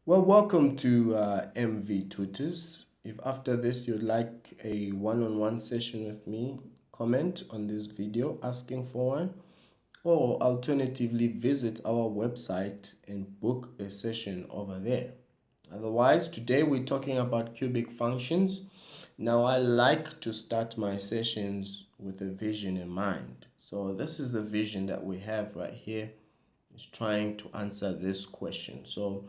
Well, welcome to MV Tutors. If after this you'd like a one-on-one session with me, comment on this video asking for one, or alternatively visit our website and book a session over there. Otherwise, today we're talking about cubic functions. Now, I like to start my sessions with a vision in mind. So this is the vision that we have right here. Is trying to answer this question. So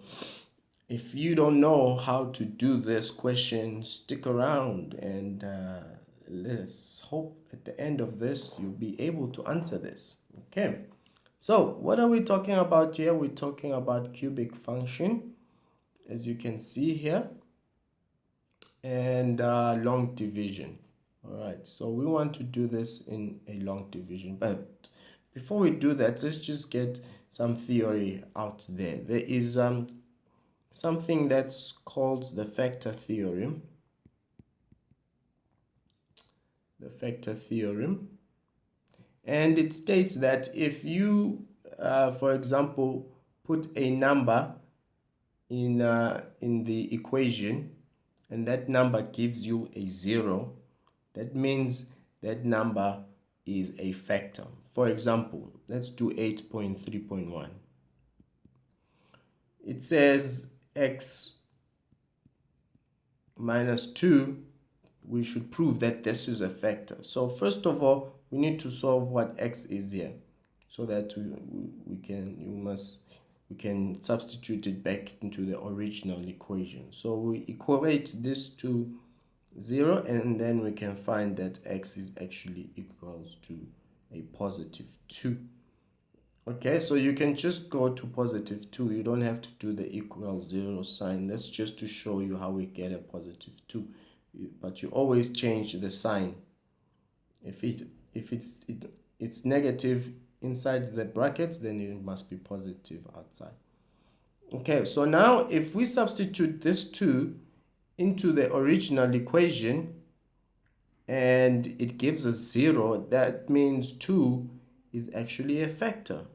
if you don't know how to do this question, stick around and let's hope at the end of this you'll be able to answer this. Okay, so what are we talking about here? We're talking about cubic function, as you can see here, and long division. All right, so we want to do this in a long division, but before we do that, let's just get some theory out there. There is something that's called the factor theorem. And it states that if you, for example, put a number in the equation and that number gives you a 0, that means that number is a factor. For example, let's do 8.3.1. It says x minus 2, we should prove that this is a factor. So first of all, we need to solve what x is here, so that we can substitute it back into the original equation. So we equate this to 0, and then we can find that x is actually equals to a positive 2. Okay, so you can just go to positive 2. You don't have to do the equal 0 sign. That's just to show you how we get a positive 2. But you always change the sign. If it's negative inside the brackets, then it must be positive outside. Okay, so now if we substitute this 2 into the original equation and it gives us 0, that means 2 is actually a factor.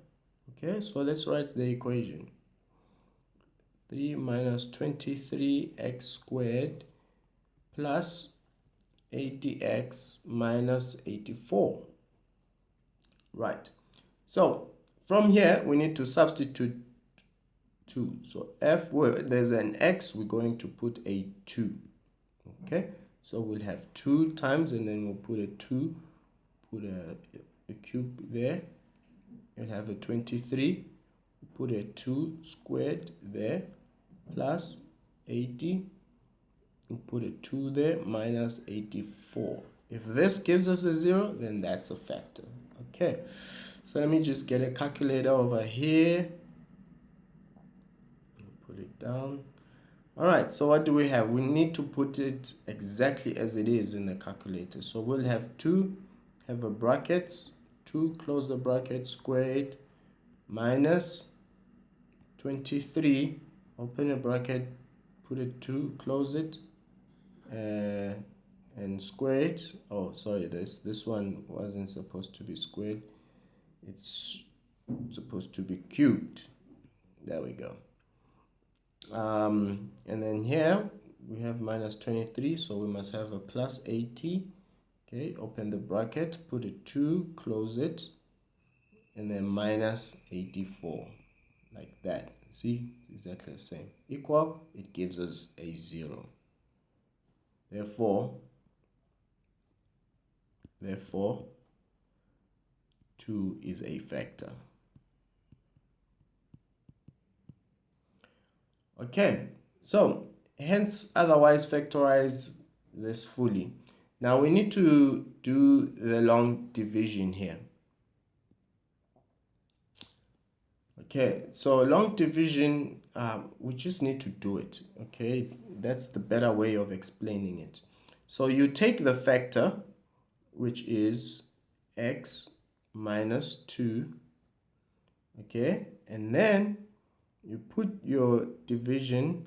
Okay, so let's write the equation. 3 minus 23x squared plus 80x minus 84. Right. So from here, we need to substitute 2. So where there's an x, we're going to put a 2. Okay, so we'll have 2 times, and then we'll put a 2, put a cube there. You'll have a 23, put a 2 squared there, plus 80, and put a 2 there, minus 84. If this gives us a 0, then that's a factor. Okay, so let me just get a calculator over here. Put it down. All right, so what do we have? We need to put it exactly as it is in the calculator. So we'll have 2, have a bracket, 2, close the bracket, squared, minus 23, open a bracket, put a 2, close it, and square it. Oh, sorry, this one wasn't supposed to be squared. It's supposed to be cubed. There we go. And then here we have minus 23, so we must have a plus 80. Okay, open the bracket, put a 2, close it, and then minus 84, like that. See, it's exactly the same. Equal, it gives us a 0. Therefore 2 is a factor. Okay, so hence otherwise factorize this fully. Now we need to do the long division here. Okay, so long division, we just need to do it. Okay, that's the better way of explaining it. So you take the factor, which is x minus 2, okay, and then you put your division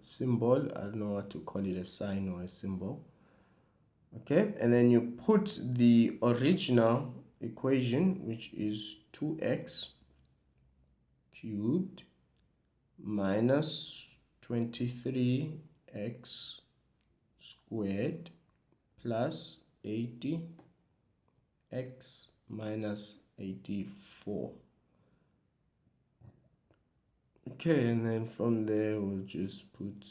symbol, I don't know what to call it, a sign or a symbol, okay, and then you put the original equation, which is 2x cubed minus 23x squared plus 80x minus 84. Okay, and then from there we'll just put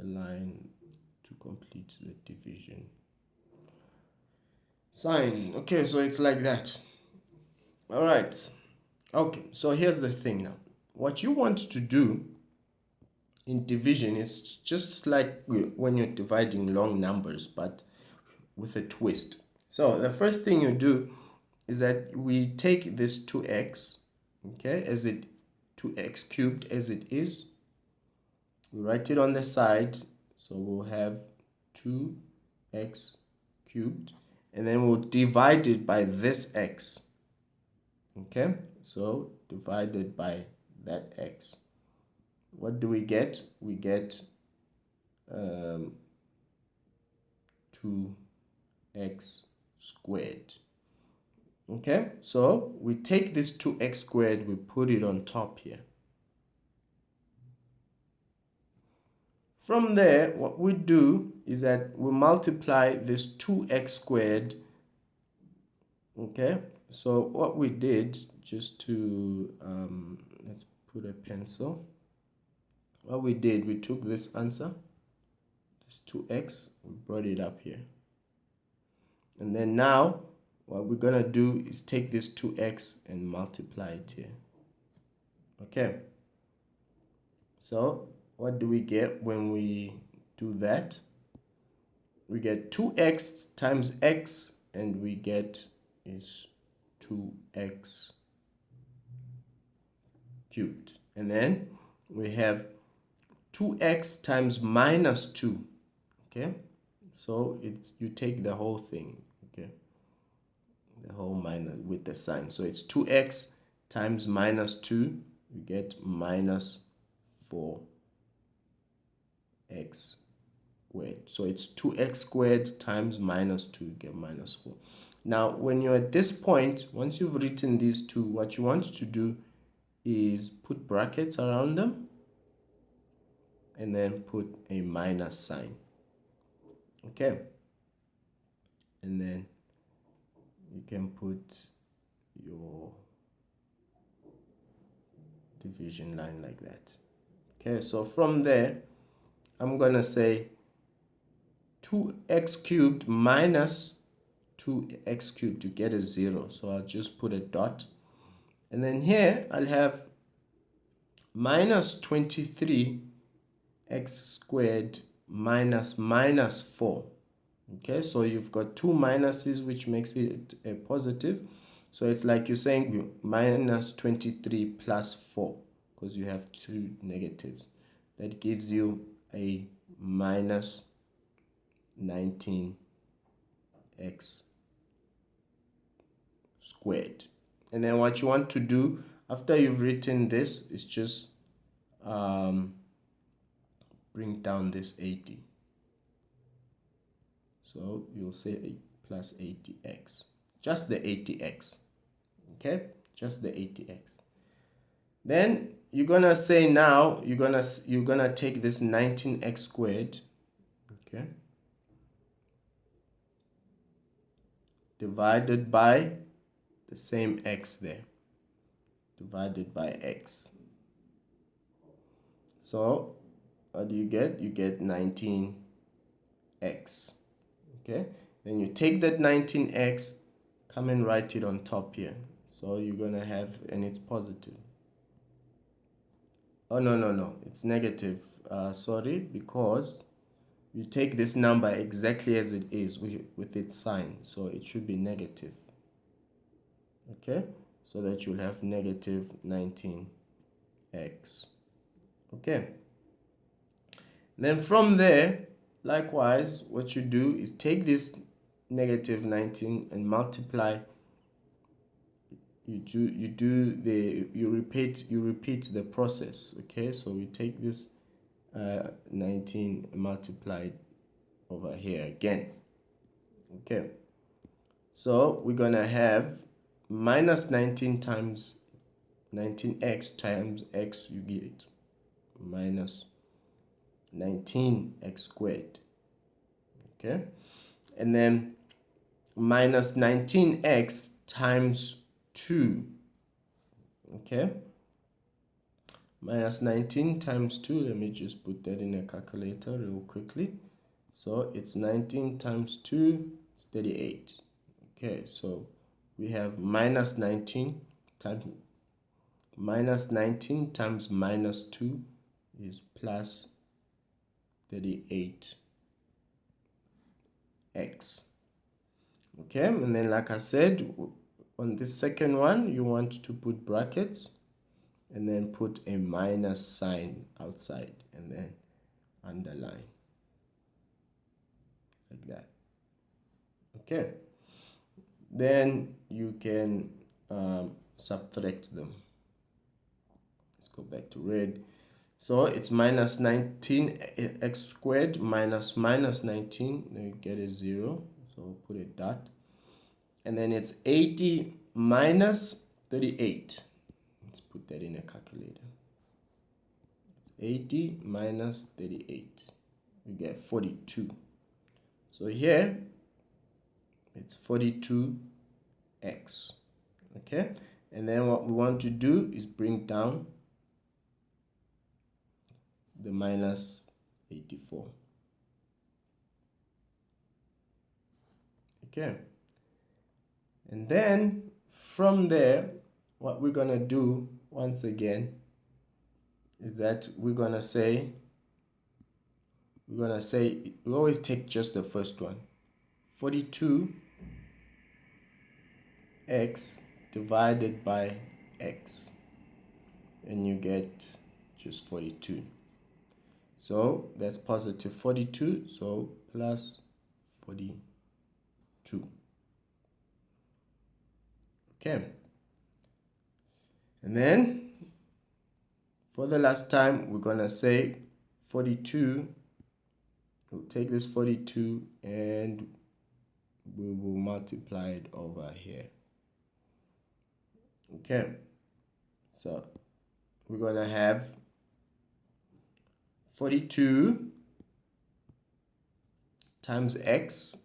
a line to complete the division sign. Okay, so it's like that. All right. Okay, so here's the thing now. What you want to do in division is just like when you're dividing long numbers, but with a twist. So the first thing you do is that we take this 2x, okay, as it 2x cubed as it is. We write it on the side, so we'll have 2x cubed, and then we'll divide it by this x. Okay, so divided by that x. What do we get? We get 2x squared. Okay, so we take this 2x squared, we put it on top here. From there, what we do is that we multiply this 2x squared. Okay, so what we did, just to, let's put a pencil. What we did, we took this answer, this 2x, we brought it up here. And then now, what we're going to do is take this 2x and multiply it here. Okay. So, what do we get when we do that? We get 2x times x, and we get is 2x cubed. And then we have 2x times minus 2. Okay. So, you take the whole thing. Okay. The whole minus with the sign. So, it's 2x times minus 2. We get minus 4x squared. So it's 2x squared times minus 2, you get minus 4. Now, when you're at this point, once you've written these two, what you want to do is put brackets around them and then put a minus sign. Okay. And then you can put your division line like that. Okay, so from there, I'm going to say 2x cubed minus 2x cubed to get a 0. So I'll just put a dot. And then here I'll have minus 23x squared minus 4. Okay, so you've got two minuses, which makes it a positive. So it's like you're saying minus 23 plus 4, because you have two negatives. That gives you a minus 19x squared. And then what you want to do after you've written this is just bring down this 80. So you'll say plus 80x. Just the 80x. Okay? Just the 80x. Then you're gonna say now you're gonna take this 19x squared, okay, divided by the same x there, divided by x. So what do you get? You get 19x. Okay, then you take that 19x, come and write it on top here. So you're gonna have, and it's positive. Oh, no, it's negative. Sorry, because you take this number exactly as it is with its sign. So it should be negative. Okay, so that you'll have negative 19x. Okay. Then from there, likewise, what you do is take this negative 19 and multiply. You repeat the process. Okay, so we take this 19 multiplied over here again. Okay, so we're gonna have minus 19 times 19x times x, you get minus 19x squared. Okay, and then minus 19x times 2. Okay, minus 19 times 2, let me just put that in a calculator real quickly. So it's 19 times 2 is 38. Okay, so we have minus 19 times minus 2 is plus 38x. Okay, and then like I said, on this second one, you want to put brackets and then put a minus sign outside and then underline like that. Okay, then you can subtract them. Let's go back to red. So it's minus 19x squared minus 19, then you get a 0, so put a dot. And then it's 80 minus 38. Let's put that in a calculator. It's 80 minus 38. You get 42. So here, it's 42x. Okay? And then what we want to do is bring down the minus 84. Okay? And then from there, what we're going to do once again is that we always take just the first one. 42x divided by x. And you get just 42. So that's positive 42, so plus 42. Okay. And then for the last time, we're going to say 42. We'll take this 42 and we will multiply it over here. Okay. So we're going to have 42 times x,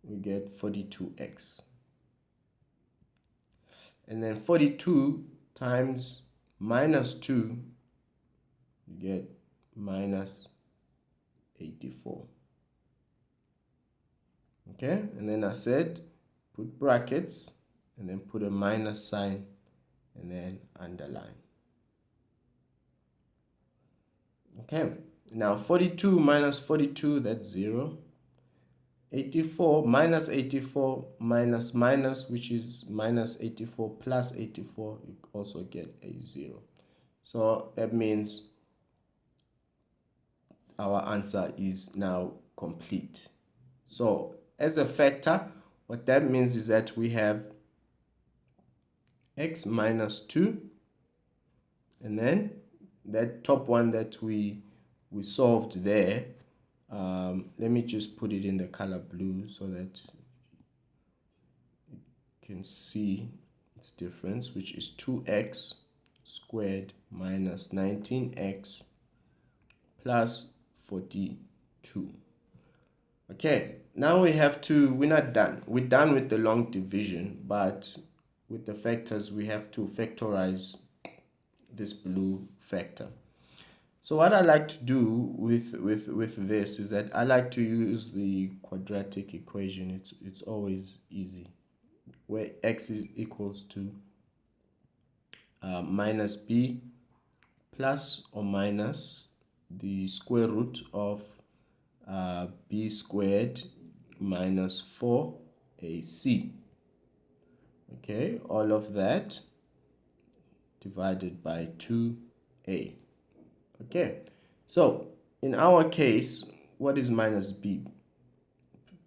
we get 42x. And then 42 times minus 2, you get minus 84. Okay, and then I said put brackets and then put a minus sign and then underline. Okay, now 42 minus 42, that's 0. 84 minus 84 minus minus, which is minus 84 plus 84, you also get a 0. So that means our answer is now complete. So as a factor, what that means is that we have x minus 2, and then that top one that we solved there, let me just put it in the color blue so that you can see its difference, which is 2x squared minus 19x plus 42. Okay, now we have to, we're not done. We're done with the long division, but with the factors, we have to factorize this blue factor. So what I like to do with this is that I like to use the quadratic equation. It's always easy, where x is equals to minus b plus or minus the square root of b squared minus 4ac. Okay, all of that divided by 2a. Okay, so in our case, what is minus b?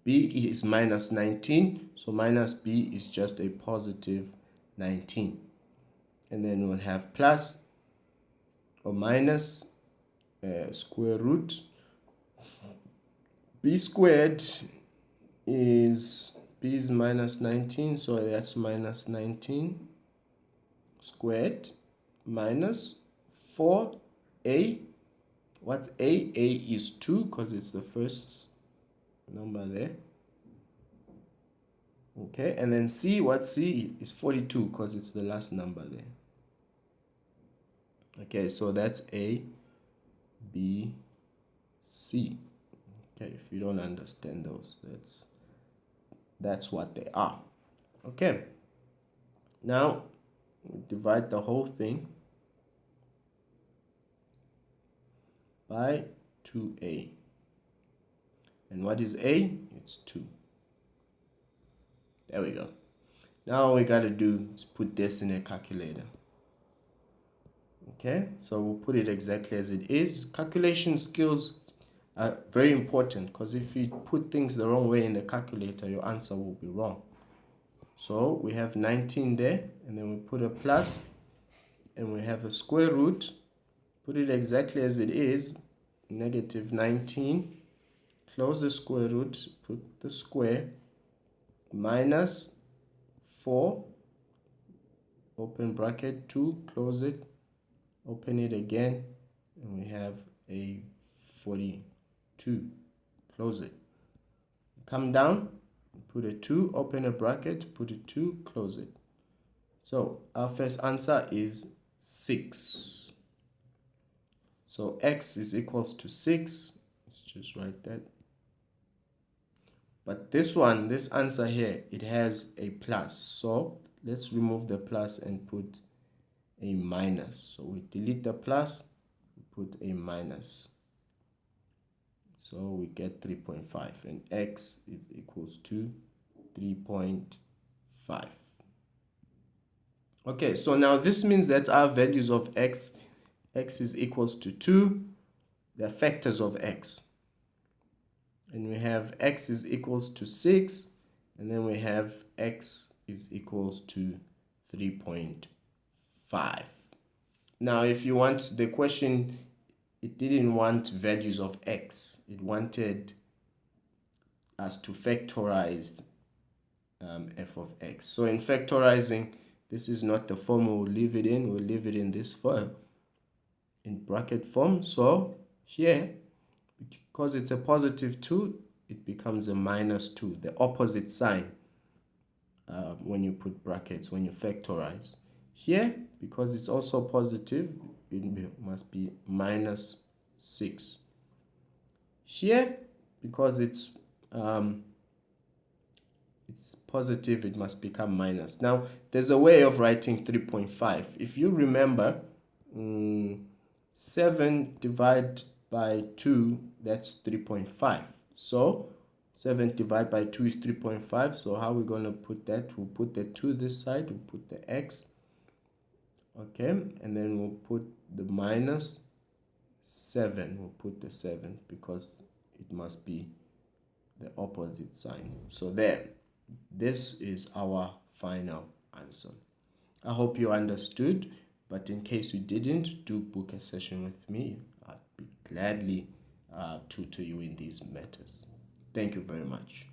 B is minus 19, so minus b is just a positive 19. And then we'll have plus or minus square root. B squared is, b is minus 19, so that's minus 19 squared minus 4 A. What's A? A is 2 because it's the first number there. Okay, and then C, what's C? Is 42 because it's the last number there. Okay, so that's A, B, C. Okay, if you don't understand those, that's what they are. Okay, now we divide the whole thing by 2A. And what is A? It's 2. There we go. Now all we got to do is put this in a calculator. Okay, so we'll put it exactly as it is. Calculation skills are very important because if you put things the wrong way in the calculator, your answer will be wrong. So we have 19 there, and then we put a plus, and we have a square root. Put it exactly as it is, negative 19. Close the square root, put the square, minus 4, open bracket, 2, close it, open it again, and we have a 42. Close it. Come down, put a 2, open a bracket, put a 2, close it. So our first answer is 6. So x is equals to 6. Let's just write that. But this one, this answer here, it has a plus. So let's remove the plus and put a minus. So we delete the plus, we put a minus. So we get 3.5, and x is equals to 3.5. Okay, so now this means that our values of x is equals to 2, the factors of x. And we have x is equals to 6, and then we have x is equals to 3.5. Now, if you want the question, it didn't want values of x. It wanted us to factorize f of x. So in factorizing, this is not the form we'll leave it in. We'll leave it in this form, in bracket form. So here, because it's a positive 2, it becomes a minus 2, the opposite sign when you put brackets, when you factorize. Here, because it's also positive, it must be minus 6. Here, because it's positive, it must become minus. Now, there's a way of writing 3.5. If you remember, 7 divided by 2, that's 3.5. So 7 divided by 2 is 3.5. So how are we going to put that? We'll put the 2 this side, we'll put the x. Okay, and then we'll put the minus 7. We'll put the 7 because it must be the opposite sign. So there, this is our final answer. I hope you understood, but in case you didn't, do book a session with me. I'd be gladly tutor you in these matters. Thank you very much.